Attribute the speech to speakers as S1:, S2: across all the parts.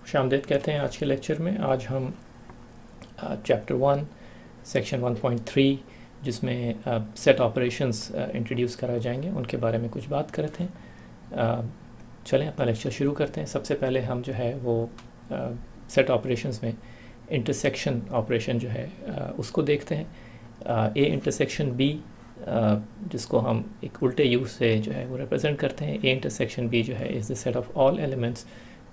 S1: खुशामदीद कहते हैं आज के लेक्चर में। आज हम चैप्टर 1 सेक्शन 1.3 जिसमें सेट ऑपरेशंस इंट्रोड्यूस कराए जाएंगे उनके बारे में कुछ बात करते हैं। चलें अपना लेक्चर शुरू करते हैं। सबसे पहले हम जो है वो सेट ऑपरेशंस में इंटरसेक्शन ऑपरेशन जो है उसको देखते हैं। ए इंटरसेक्शन बी जिसको हम एक उल्टे यू से जो है वो रिप्रेजेंट करते हैं। ए इंटरसेक्शन बी जो है is the set of all elements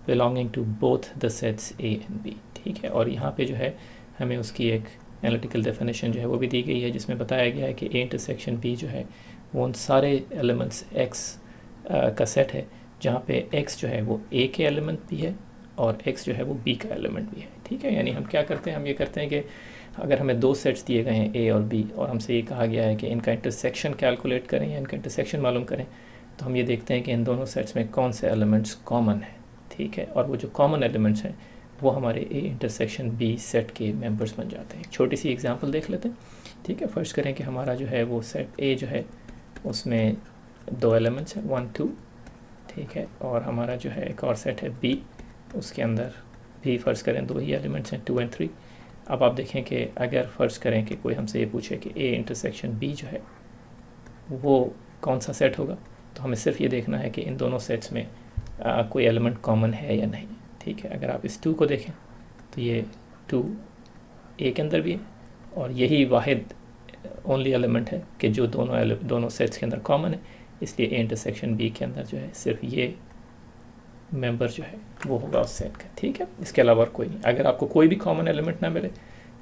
S1: belonging to both the sets A and B. ठीक है, और यहाँ पे जो है हमें उसकी एक एनालिटिकल डेफिनेशन जो है वो भी दी गई है जिसमें बताया गया है कि ए इंटरसेक्शन बी जो है वो उन सारे एलिमेंट्स एक्स का सेट है जहाँ पे एक्स जो है वो ए के एलिमेंट भी है और एक्स जो है वो बी का एलिमेंट भी है। ठीक है, यानी हम क्या करते हैं, हम ये करते हैं कि अगर हमें दो सेट्स दिए गए हैं ए और बी और हमसे ये कहा गया है कि इनका इंटरसेक्शन कैलकुलेट करें या इनका इंटरसेक्शन मालूम करें, तो हम ये देखते हैं कि इन दोनों सेट्स में कौन से एलिमेंट्स कॉमन हैं। ठीक है, और वो जो कॉमन एलिमेंट्स हैं वो हमारे ए इंटरसेक्शन बी सेट के मेंबर्स बन जाते हैं। एक छोटी सी एग्जांपल देख लेते हैं। ठीक है, फर्स्ट करें कि हमारा जो है वो सेट ए जो है उसमें दो एलिमेंट्स हैं 1 2। ठीक है, और हमारा जो है एक और सेट है बी, उसके अंदर भी फ़र्ज़ करें दो ही एलिमेंट्स हैं 2 और 3। अब आप देखें कि अगर फ़र्ज़ करें कि कोई हमसे ये पूछे कि ए इंटरसेक्शन बी जो है वो कौन सा सेट होगा, तो हमें सिर्फ ये देखना है कि इन दोनों सेट्स में कोई एलिमेंट कॉमन है या नहीं। ठीक है, अगर आप इस 2 को देखें तो ये 2 ए के अंदर भी है और यही वाहिद ओनली एलिमेंट है कि जो दोनों सेट्स के अंदर कॉमन है, इसलिए ए इंटरसेक्शन बी के अंदर जो है सिर्फ ये मेंबर जो है वो होगा उस सेट का। ठीक है, इसके अलावा कोई नहीं। अगर आपको कोई भी कॉमन एलिमेंट ना मिले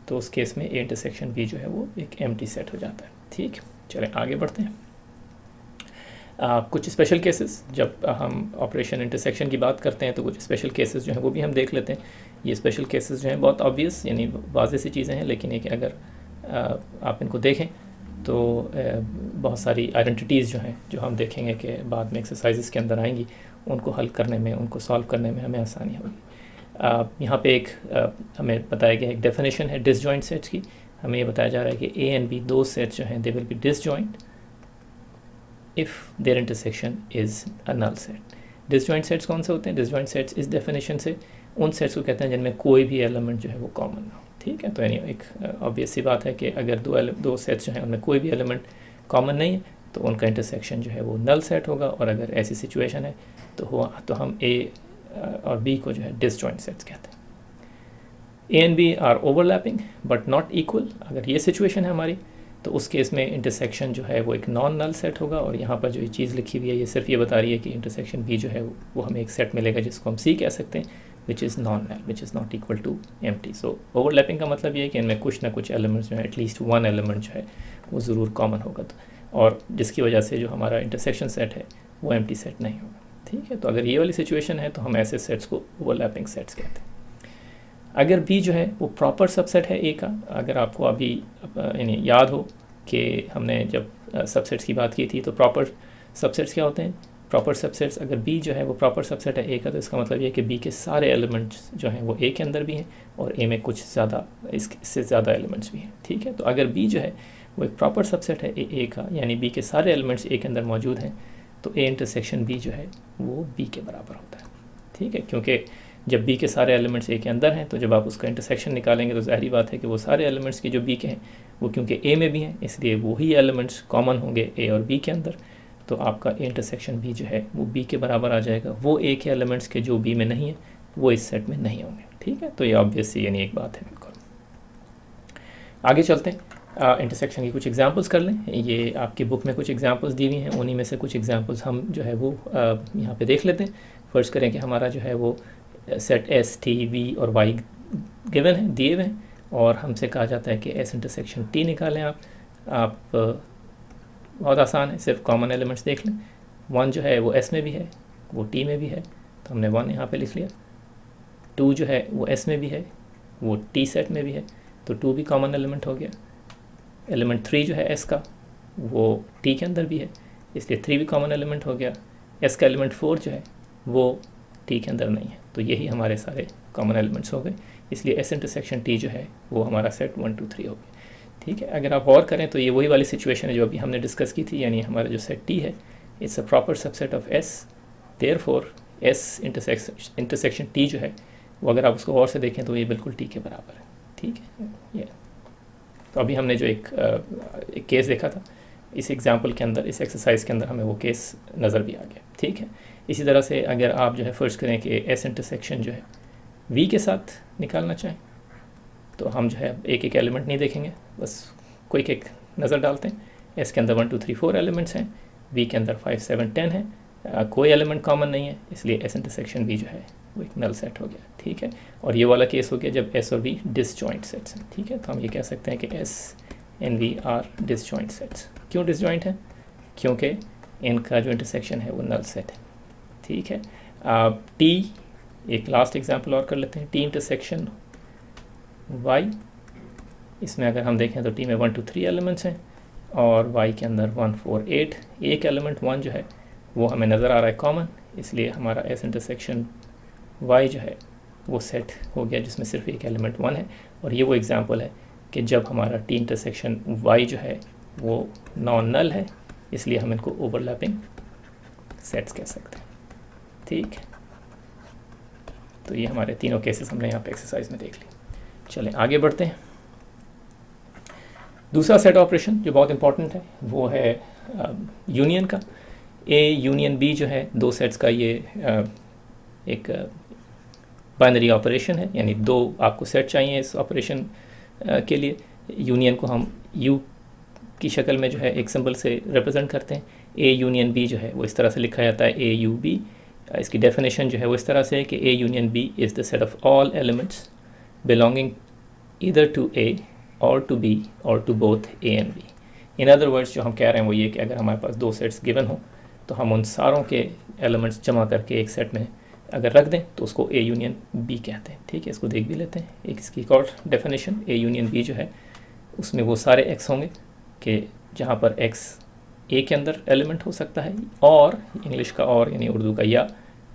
S1: तो उस केस में ए इंटरसेक्शन बी जो है वो एक एम्प्टी सेट हो जाता है। ठीक, चलें आगे बढ़ते हैं। कुछ स्पेशल केसेस, जब हम ऑपरेशन इंटरसेक्शन की बात करते हैं तो कुछ स्पेशल केसेस जो हैं वो भी हम देख लेते हैं। ये स्पेशल केसेस जो हैं बहुत ऑब्वियस यानी वाज़ेह सी चीज़ें हैं, लेकिन एक अगर आप इनको देखें तो बहुत सारी आइडेंटिटीज़ जो हैं जो हम देखेंगे कि बाद में एक्सरसाइजेस के अंदर आएंगी, उनको हल करने में, उनको सॉल्व करने में हमें आसानी होगी। यहाँ पे एक हमें बताया गया एक डेफिनेशन है डिसजॉइंट सेट्स की। हमें ये बताया जा रहा है कि ए एंड बी दो सेट्स जो हैं they will be disjoint if their intersection is a null set. Disjoint sets कौन से होते हैं? डिसजॉइंट सेट्स इस डेफिनेशन से उन सेट्स को कहते हैं जिनमें कोई भी एलिमेंट जो है वो कॉमन ना हो। ठीक है, तो यानी एक ऑब्वियस सी बात है कि अगर दो सेट्स जो हैं उनमें कोई भी एलिमेंट कॉमन नहीं है तो उनका इंटरसेक्शन जो है वो नल सेट होगा, और अगर ऐसी सिचुएशन है तो हम ए और बी को जो है डिसजॉइंट सेट्स कहते हैं। A and B are overlapping but not equal. अगर ये सिचुएशन है हमारी तो उस केस में इंटरसेक्शन जो है वो एक नॉन नल सेट होगा, और यहाँ पर जो ये चीज़ लिखी हुई है ये सिर्फ ये बता रही है कि इंटरसेक्शन बी जो है वो हमें एक सेट मिलेगा जिसको हम सी कह सकते हैं, which is non null, which is not equal to empty. So overlapping का मतलब ये है कि इनमें कुछ ना कुछ एलिमेंट्स जो है एटलीस्ट वन एलिमेंट जो है वो ज़रूर कॉमन होगा, और जिसकी वजह से जो हमारा इंटरसेक्शन सेट है वो एम्प्टी सेट नहीं होगा। ठीक है, तो अगर ये वाली सिचुएशन है तो हम ऐसे सेट्स को ओवरलैपिंग सेट्स कहते हैं। अगर बी जो है वो प्रॉपर सबसेट है ए का, अगर आपको अभी यानी याद हो कि हमने जब सबसेट्स की बात की थी तो प्रॉपर सबसेट्स क्या होते हैं? प्रॉपर सबसेट्स, अगर बी जो है वो प्रॉपर सबसेट है ए का तो इसका मतलब ये है कि बी के सारे एलिमेंट्स जो हैं वो ए के अंदर भी हैं और ए में कुछ ज़्यादा इससे ज़्यादा एलिमेंट्स भी हैं। ठीक है, तो अगर बी जो है वो एक प्रॉपर सबसेट है ए का, यानी बी के सारे एलिमेंट्स ए के अंदर मौजूद हैं, तो ए इंटरसेक्शन बी जो है वो बी के बराबर होता है। ठीक है, क्योंकि जब बी के सारे एलिमेंट्स ए के अंदर हैं तो जब आप उसका इंटरसेक्शन निकालेंगे तो ज़ाहिर बात है कि वो सारे एलिमेंट्स के जो बी के हैं वो क्योंकि ए में भी हैं इसलिए वही एलिमेंट्स कॉमन होंगे ए और बी के अंदर, तो आपका ए इंटरसेक्शन बी जो है वो बी के बराबर आ जाएगा। वो ए के एलिमेंट्स के जो बी में नहीं है वो इस सेट में नहीं होंगे। ठीक है, तो ये ऑब्वियस यानी एक बात है। बिल्कुल आगे चलते हैं, इंटरसेक्शन की कुछ एग्जांपल्स कर लें। ये आपकी बुक में कुछ एग्जांपल्स दी हुई हैं, उन्हीं में से कुछ एग्जांपल्स हम जो है वो यहाँ पे देख लेते हैं। फ़र्ज़ करें कि हमारा जो है वो सेट एस टी वी और वाई गिवन है, दिए हुए हैं, और हमसे कहा जाता है कि एस इंटरसेक्शन टी निकालें। आप बहुत आसान है, सिर्फ कॉमन एलिमेंट्स देख लें। 1 जो है वो एस में भी है, वो टी में भी है, तो हमने 1 यहाँ पे लिख लिया। 2 जो है वो एस में भी है, वो टी सेट में भी है, तो 2 भी कॉमन एलिमेंट हो गया। एलिमेंट 3 जो है एस का वो टी के अंदर भी है, इसलिए 3 भी कॉमन एलिमेंट हो गया। एस का एलिमेंट 4 जो है वो टी के अंदर नहीं है, तो यही हमारे सारे कॉमन एलिमेंट्स हो गए, इसलिए एस इंटरसेक्शन टी जो है वो हमारा सेट 1 2 3 हो गया। ठीक है, अगर आप और करें तो ये वही वाली सिचुएशन है जो अभी हमने डिस्कस की थी, यानी हमारा जो सेट टी है it's a proper subset of S, therefore S intersection T जो है वो अगर आप उसको और से देखें तो ये बिल्कुल टी के बराबर है, ठीक है। ये तो अभी हमने जो एक केस देखा था, इस एग्जाम्पल के अंदर, इस एक्सरसाइज के अंदर हमें वो केस नज़र भी आ गया, ठीक है। इसी तरह से अगर आप जो है फर्स्ट करें कि एस इंटरसेक्शन जो है वी के साथ निकालना चाहें, तो हम जो है एक एक एलिमेंट नहीं देखेंगे, बस कोई एक नज़र डालते हैं। एस के अंदर 1 2 3 4 एलिमेंट्स हैं, वी के अंदर 5 7 10 है, कोई एलिमेंट कॉमन नहीं है, इसलिए एस इंटरसेक्शन वी जो है वो एक नल सेट हो गया, ठीक है। और ये वाला केस हो गया जब एस और वी डिसजॉइंट सेट्स हैं, ठीक है। तो हम ये कह सकते हैं कि S and V are disjoint sets. क्यों डिसजॉइंट है? क्योंकि इनका जो इंटरसेक्शन है वो नल सेट है, ठीक है। टी, एक लास्ट एग्जांपल और कर लेते हैं, टी इंटरसेक्शन वाई। इसमें अगर हम देखें तो टी में 1 2 3 एलिमेंट्स हैं और वाई के अंदर 1 4 8, एक एलिमेंट 1 जो है वो हमें नज़र आ रहा है कॉमन, इसलिए हमारा एस इंटरसेक्शन वाई जो है वो सेट हो गया जिसमें सिर्फ एक एलिमेंट 1 है। और ये वो एग्जांपल है कि जब हमारा टी इंटरसेक्शन वाई जो है वो नॉन नल है, इसलिए हम इनको ओवरलैपिंग सेट्स कह सकते हैं, ठीक है। तो ये हमारे तीनों केसेस हमने यहाँ पे एक्सरसाइज में देख ली। चलें आगे बढ़ते हैं। दूसरा सेट ऑपरेशन जो बहुत इंपॉर्टेंट है वो है यूनियन का। ए यूनियन बी जो है दो सेट्स का ये एक बाइनरी ऑपरेशन है, यानी दो आपको सेट चाहिए इस ऑपरेशन के लिए। यूनियन को हम यू की शक्ल में जो है एक सिंबल से रिप्रेजेंट करते हैं। ए यूनियन बी जो है वो इस तरह से लिखा जाता है, ए यू बी। इसकी डेफिनेशन जो है वो इस तरह से है कि A union B is the set of all elements belonging either to A और टू बी और to both A and B. In other words जो हम कह रहे हैं वो ये कि अगर हमारे पास दो सेट्स गिवन हो तो हम उन सारों के एलिमेंट्स जमा करके एक सेट में अगर रख दें तो उसको ए यूनियन बी कहते हैं, ठीक है। इसको देख भी लेते हैं, एक इसकी एक और डेफिनेशन। ए यूनियन बी जो है उसमें वो सारे एक्स होंगे कि जहाँ पर एक्स ए के अंदर एलिमेंट हो सकता है, और इंग्लिश का और यानी उर्दू का या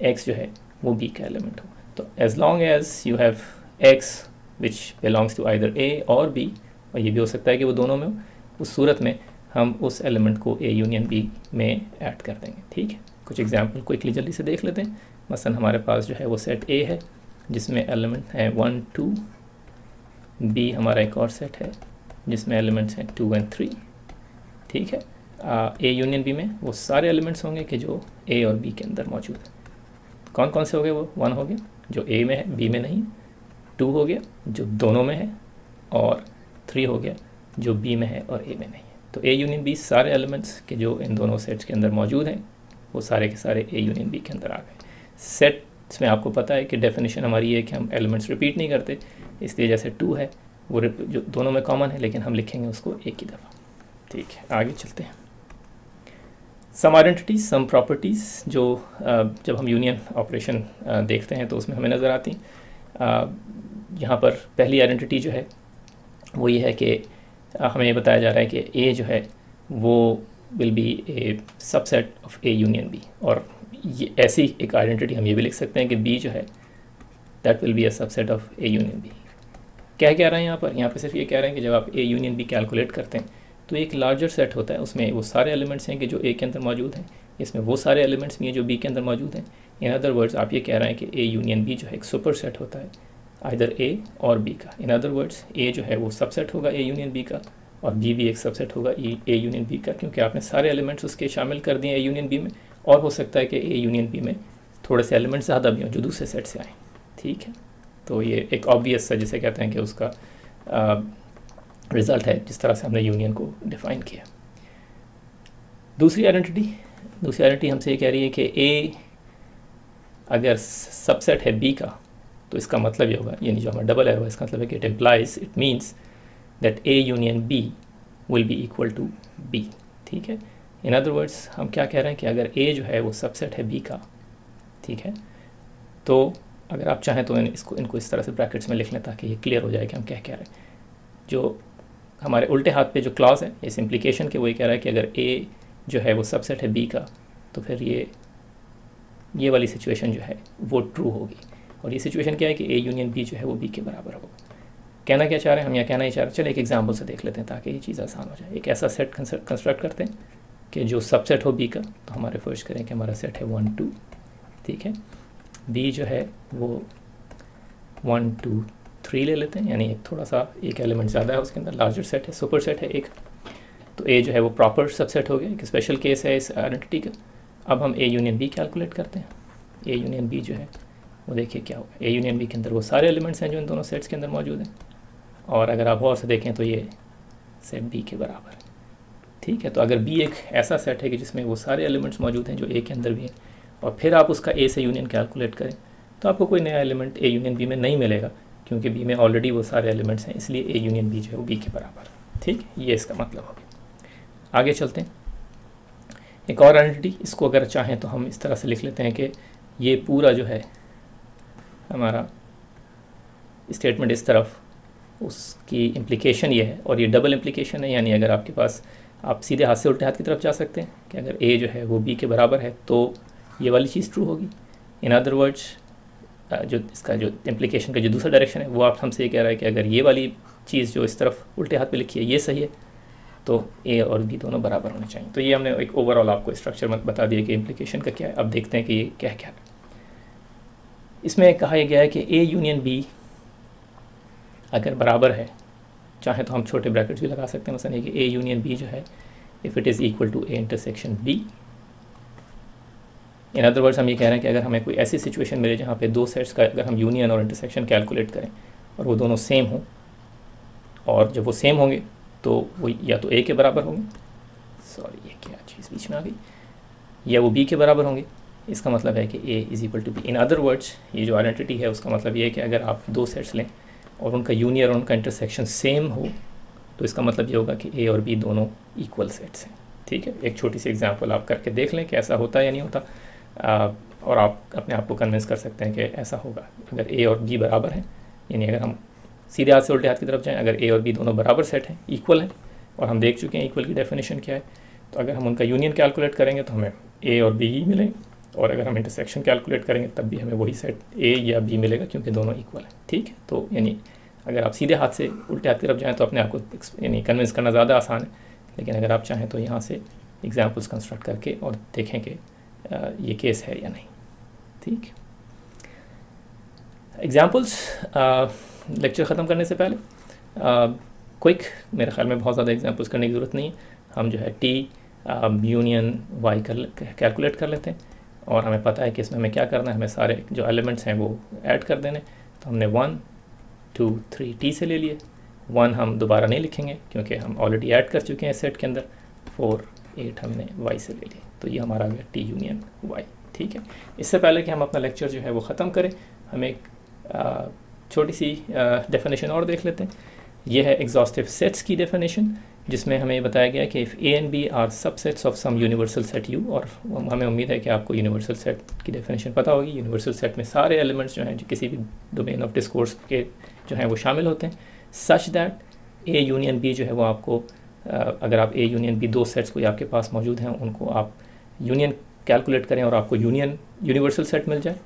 S1: एक्स जो है वो बी का एलिमेंट हो। तो as long as you have X which belongs to either A और बी, और ये भी हो सकता है कि वो दोनों में हो, उस सूरत में हम उस एलिमेंट को ए यूनियन बी में ऐड कर देंगे, ठीक है। कुछ एग्जांपल क्विकली जल्दी से देख लेते हैं। मसलन हमारे पास जो है वो सेट ए है जिसमें एलिमेंट हैं 1 2, बी हमारा एक और सेट है जिसमें एलिमेंट्स हैं 2 और 3, ठीक है। ए यूनियन बी में वो सारे एलिमेंट्स होंगे कि जो ए और बी के अंदर मौजूद है। कौन कौन से हो गए? वो 1 हो गया जो ए में है बी में नहीं, 2 हो गया जो दोनों में है, और 3 हो गया जो बी में है और ए में नहीं है। तो ए यूनियन बी सारे एलिमेंट्स के जो इन दोनों सेट्स के अंदर मौजूद हैं वो सारे के सारे ए यूनियन बी के अंदर आ गए। सेट्स में आपको पता है कि डेफिनेशन हमारी है कि हम एलिमेंट्स रिपीट नहीं करते, इसलिए जैसे 2 है वो जो दोनों में कॉमन है लेकिन हम लिखेंगे उसको एक ही दफ़ा, ठीक है। आगे चलते हैं। सम आइडेंटिटीज, सम प्रॉपर्टीज़ जो जब हम यूनियन ऑपरेशन देखते हैं तो उसमें हमें नज़र आती हैं। यहाँ पर पहली आइडेंटिटी जो है वो ये है कि हमें ये बताया जा रहा है कि ए जो है वो will be a subset of A union B, और ये ऐसी एक आइडेंटिटी हम ये भी लिख सकते हैं कि बी जो है that will be a subset of A union B. क्या कह रहे हैं यहाँ पर? यहाँ पे सिर्फ ये कह रहे हैं कि जब आप ए यूनियन बी कैलकुलेट करते हैं तो एक लार्जर सेट होता है, उसमें वो सारे एलिमेंट्स हैं कि जो ए के अंदर मौजूद हैं, इसमें वो सारे एलिमेंट्स भी हैं जो बी के अंदर मौजूद हैं। इन अदर वर्ड्स आप ये कह रहे हैं कि ए यूनियन बी जो है एक सुपर सेट होता है आइदर ए और बी का। इन अदर वर्ड्स ए जो है वो सबसेट होगा ए यूनियन बी का, और बी भी एक सबसेट होगा ए यूनियन बी का, क्योंकि आपने सारे एलिमेंट्स उसके शामिल कर दिए ए यूनियन बी में, और हो सकता है कि ए यूनियन बी में थोड़े से एलिमेंट्स ज़्यादा भी हों जो दूसरे सेट से आए, ठीक है। तो ये एक ऑब्वियस सा जिसे कहते हैं कि उसका रिज़ल्ट है जिस तरह से हमने यूनियन को डिफ़ाइन किया। दूसरी आइडेंटिटी हमसे ये कह रही है कि ए अगर सबसेट है बी का तो इसका मतलब ये होगा, यानी जो हमारा डबल एरो है इसका मतलब है कि it implies, it means that A union B will be equal to B, ठीक है। इन अदर वर्ड्स हम क्या कह रहे हैं कि अगर ए जो है वो सबसेट है बी का, ठीक है, तो अगर आप चाहें तो इनको इस तरह से ब्रैकेट्स में लिख लें ताकि ये क्लियर हो जाए कि हम क्या कह रहे हैं। जो हमारे उल्टे हाथ पे जो क्लॉज है इस इम्प्लीकेशन के, वो ये कह रहा है कि अगर ए जो है वो सबसेट है बी का तो फिर ये वाली सिचुएशन जो है वो ट्रू होगी, और ये सिचुएशन क्या है कि ए यूनियन बी जो है वो बी के बराबर होगा। कहना क्या चाह रहे हैं हम? यहाँ कहना ही चाह रहे हैं, चलो एक एग्जांपल से देख लेते हैं ताकि ये चीज़ आसान हो जाए। एक ऐसा सेट कंस्ट्रक्ट करते हैं कि जो सबसेट हो बी का, तो हमारे फर्स्ट करें कि हमारा सेट है 1 2, ठीक है। बी जो है वो 1 2 3 ले लेते हैं, यानी एक थोड़ा सा एक एलिमेंट ज़्यादा है उसके अंदर, लार्जर सेट है, सुपर सेट है एक, तो ए जो है वो प्रॉपर सबसेट हो गया, एक स्पेशल केस है इस आइडेंटिटी का। अब हम ए यूनियन बी कैलकुलेट करते हैं। ए यूनियन बी जो है वो देखिए क्या होगा, ए यूनियन बी के अंदर वो सारे एलिमेंट्स हैं जो इन दोनों सेट्स के अंदर मौजूद हैं, और अगर आप और से देखें तो ये सेट बी के बराबर है। ठीक है, तो अगर बी एक ऐसा सेट है कि जिसमें वो सारे एलिमेंट्स मौजूद हैं जो ए के अंदर भी हैं, और फिर आप उसका ए से यूनियन कैलकुलेट करें, तो आपको कोई नया एलिमेंट ए यूनियन बी में नहीं मिलेगा, क्योंकि बी में ऑलरेडी वो सारे एलिमेंट्स हैं, इसलिए ए यूनियन बी जो है वो बी के बराबर है। ठीक, ये इसका मतलब हो गया। आगे चलते हैं, एक और आइडेंटिटी, इसको अगर चाहें तो हम इस तरह से लिख लेते हैं कि ये पूरा जो है हमारा स्टेटमेंट इस तरफ, उसकी इम्प्लीकेशन ये है, और ये डबल इम्प्लीकेशन है, यानी अगर आपके पास, आप सीधे हाथ से उल्टे हाथ की तरफ जा सकते हैं कि अगर ए जो है वो बी के बराबर है तो ये वाली चीज़ ट्रू होगी। इन अदर वर्ड्स, जो इसका जो इम्प्लीकेशन का जो दूसरा डायरेक्शन है वो आप हमसे ये कह रहा है कि अगर ये वाली चीज़ जो इस तरफ उल्टे हाथ पे लिखी है ये सही है, तो ए और बी दोनों बराबर होने चाहिए। तो ये हमने एक ओवरऑल आपको स्ट्रक्चर मत बता दिया कि इम्प्लीकेशन का क्या है। अब देखते हैं कि ये क्या क्या है। इसमें कहा गया है कि ए यूनियन बी अगर बराबर है, चाहे तो हम छोटे ब्रैकेट्स भी लगा सकते हैं, मसलन ये कि ए यूनियन बी जो है, if it is equal to A intersection B. In other words हम ये कह रहे हैं कि अगर हमें कोई ऐसी सिचुएशन मिले जहाँ पे दो सेट्स का अगर हम यूनियन और इंटरसेक्शन कैलकुलेट करें और वो दोनों सेम हों, और जब वो सेम होंगे तो वो या तो ए के बराबर होंगे, सॉरी ये क्या चीज़ बीच में आ गई, या वो बी के बराबर होंगे। इसका मतलब है कि A is equal to B. In other words, ये जो आइडेंटिटी है उसका मतलब ये है कि अगर आप दो सेट्स लें और उनका यूनियन और उनका इंटरसेक्शन सेम हो, तो इसका मतलब ये होगा कि ए और बी दोनों इक्वल सेट्स हैं। ठीक है, एक छोटी सी एग्जांपल आप करके देख लें कि ऐसा होता है या नहीं होता, और आप अपने आप को कन्विंस कर सकते हैं कि ऐसा होगा। अगर ए और बी बराबर हैं, यानी अगर हम सीधे हाथ से उल्टे हाथ की तरफ जाएं, अगर ए और बी दोनों बराबर सेट हैं, इक्वल हैं, और हम देख चुके हैं इक्वल की डेफिनेशन क्या है, तो अगर हम उनका यूनियन कैलकुलेट करेंगे तो हमें ए और बी ही मिलेंगे, और अगर हम इंटरसेक्शन कैलकुलेट करेंगे तब भी हमें वही सेट ए या बी मिलेगा, क्योंकि दोनों इक्वल हैं। ठीक है, तो यानी अगर आप सीधे हाथ से उल्टे हाथ की तरफ जाएँ तो अपने आप को यानी कन्विंस करना ज़्यादा आसान है, लेकिन अगर आप चाहें तो यहाँ से एग्जाम्पल्स कंस्ट्रक्ट करके और देखें कि ये केस है या नहीं। ठीक, एग्जाम्पल्स लेक्चर ख़त्म करने से पहले क्विक, मेरे ख्याल में बहुत ज़्यादा एग्जाम्पल्स करने की ज़रूरत नहीं है, हम जो है टी यूनियन वाई कैलकुलेट कर लेते हैं, और हमें पता है कि इसमें हमें क्या करना है, हमें सारे जो एलिमेंट्स हैं वो ऐड कर देने। तो हमने 1 2 3 टी से ले लिए, 1 हम दोबारा नहीं लिखेंगे क्योंकि हम ऑलरेडी ऐड कर चुके हैं सेट के अंदर, 4 8 हमने वाई से ले लिए, तो ये हमारा आ गया टी यूनियन वाई। ठीक है, इससे पहले कि हम अपना लेक्चर जो है वो ख़त्म करें, हम एक छोटी सी डेफिनेशन और देख लेते हैं। यह है एग्जॉस्टिव सेट्स की डेफिनेशन, जिसमें हमें बताया गया कि if A and B are subsets of some universal set U, और हमें उम्मीद है कि आपको यूनिवर्सल सेट की डेफिनेशन पता होगी। यूनिवर्सल सेट में सारे एलिमेंट्स जो हैं जो किसी भी डोमेन ऑफ डिस्कोर्स के जो हैं वो शामिल होते हैं, such that A union B जो है वो आपको, अगर आप ए यूनियन बी दो सेट्स कोई आपके पास मौजूद हैं, उनको आप यूनियन कैलकुलेट करें और आपको यूनिवर्सल सेट मिल जाए,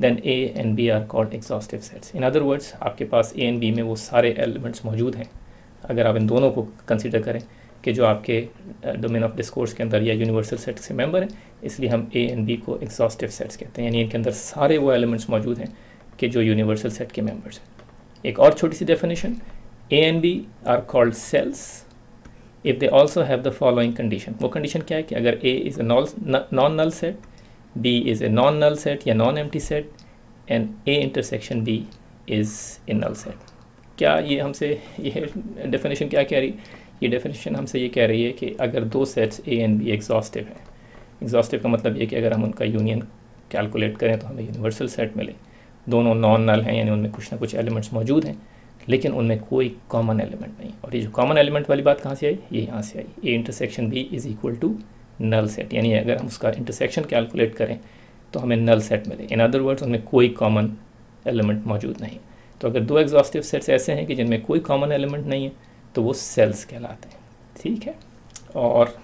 S1: then A and B are called exhaustive sets. In other words, आपके पास ए एंड बी में वो सारे एलिमेंट्स मौजूद हैं, अगर आप इन दोनों को कंसीडर करें कि जो आपके डोमेन ऑफ डिस्कोर्स के अंदर या यूनिवर्सल सेट से मेंबर हैं, इसलिए हम ए एंड बी को एग्जॉस्टिव सेट्स कहते हैं, यानी इनके अंदर सारे वो एलिमेंट्स मौजूद हैं कि जो यूनिवर्सल सेट के मेंबर्स हैं। एक और छोटी सी definition, A and B are called cells if they also have the following condition. वो कंडीशन क्या है कि अगर A is a non null set, B is a non null set या non empty set, and A intersection B is a null set. क्या ये हमसे ये डेफिनेशन क्या कह रही है? ये डेफिनेशन हमसे ये कह रही है कि अगर दो sets A and B exhaustive हैं, एग्जॉस्टिव का मतलब ये कि अगर हम उनका यूनियन कैलकुलेट करें तो हमें यूनिवर्सल सेट मिले, दोनों नॉन नल हैं, यानी उनमें कुछ ना कुछ एलिमेंट्स मौजूद हैं, लेकिन उनमें कोई कॉमन एलिमेंट नहीं। और ये जो कॉमन एलिमेंट वाली बात कहाँ से आई? ये यहाँ से आई, A intersection B is equal to null set, यानी अगर हम उसका इंटरसेक्शन कैलकुलेट करें तो हमें नल सेट मिले। इन अदर वर्ड्स, उनमें कोई कॉमन एलिमेंट मौजूद नहीं। तो अगर दो एग्जॉस्टिव सेट्स ऐसे हैं कि जिनमें कोई कॉमन एलिमेंट नहीं है तो वो सेल्स कहलाते हैं। ठीक है, और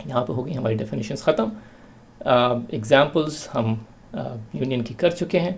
S1: यहाँ पे हो गई हमारी डेफिनेशंस ख़त्म। एग्जाम्पल्स हम यूनियन की कर चुके हैं।